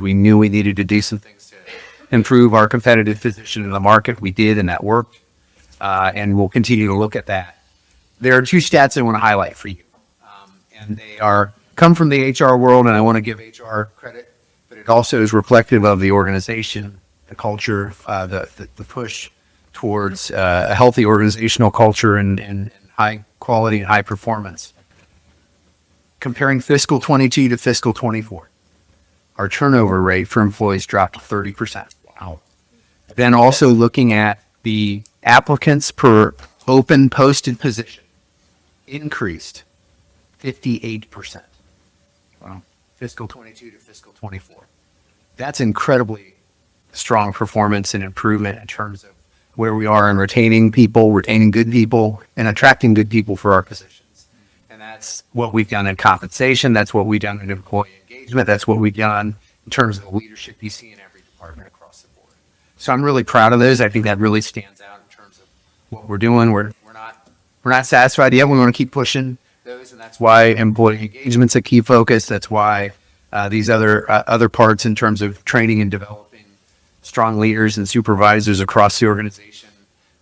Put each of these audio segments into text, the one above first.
We knew we needed to do some things to improve our competitive position in the market. We did, and that worked. And we'll continue to look at that. There are two stats I want to highlight for you. And they come from the HR world, and I want to give HR credit, but it also is reflective of the organization, the culture, the push towards a healthy organizational culture and high quality and high performance. Comparing fiscal 22 to fiscal 24, our turnover rate for employees dropped 30%. Wow. Then also looking at the applicants per open posted position increased 58%. Wow. Fiscal 22 to fiscal 24. That's incredibly strong performance and improvement in terms of where we are in retaining people, retaining good people, and attracting good people for our positions. And that's what we've done in compensation. That's what we've done in employee engagement. That's what we've done in terms of the leadership you see in every department across the board. So I'm really proud of those. I think that really stands out in terms of what we're doing. We're not satisfied yet. We want to keep pushing those, and that's why employee engagement's a key focus. That's why these other parts in terms of training and developing strong leaders and supervisors across the organization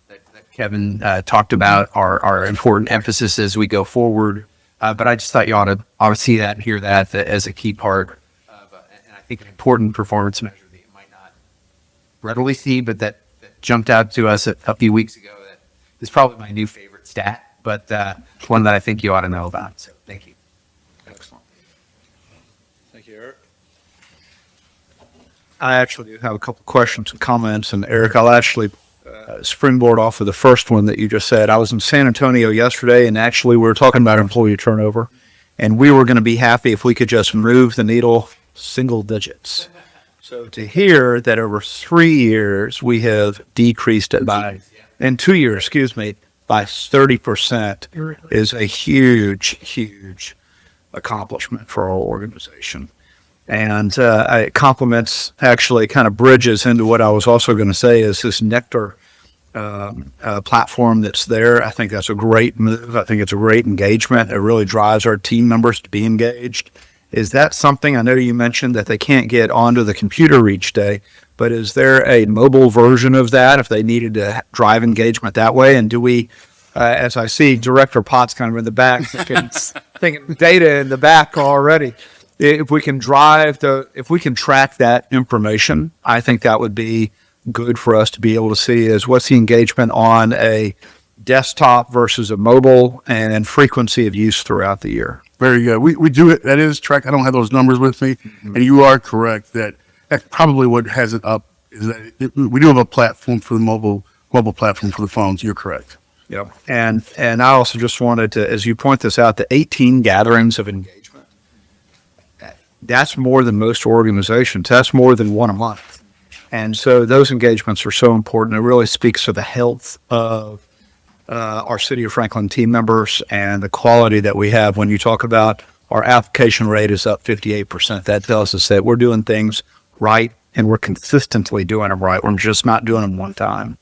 that Kevin talked about are important emphasis as we go forward. But I just thought you ought to see that and hear that as a key part of, and I think an important performance measure that you might not readily see, but that jumped out to us a few weeks ago. That is probably my new favorite stat, but one that I think you ought to know about. So thank you. Excellent. Thank you, Eric. I actually do have a couple questions and comments, and Eric, I'll actually springboard off of the first one that you just said. I was in San Antonio yesterday, and actually we were talking about employee turnover, and we were going to be happy if we could just move the needle single digits. So to hear that over 3 years we have decreased it by, in 2 years, excuse me, by 30% is a huge accomplishment for our organization. And it complements, actually kind of bridges into what I was also going to say is this Nectar platform that's there. I think that's a great move. I think it's a great engagement. It really drives our team members to be engaged. Is that something, I know you mentioned that they can't get onto the computer each day, but is there a mobile version of that if they needed to drive engagement that way? And do we, as I see Director Potts kind of in the back, thinking data in the back already, if we can track that information, I think that would be good for us to be able to see is what's the engagement on a desktop versus a mobile and frequency of use throughout the year. Very good. We do it. That is tracked. I don't have those numbers with me. Mm-hmm. And you are correct that that's probably what has it up is that we do have a platform for the mobile platform for the phones. You're correct. Yep. And I also just wanted to, as you point this out, the 18 gatherings of engagement. That's more than most organizations. That's more than one a month. And so those engagements are so important. It really speaks to the health of our City of Franklin team members and the quality that we have. When you talk about our application rate is up 58%, that tells us that we're doing things right and we're consistently doing them right. We're just not doing them one time.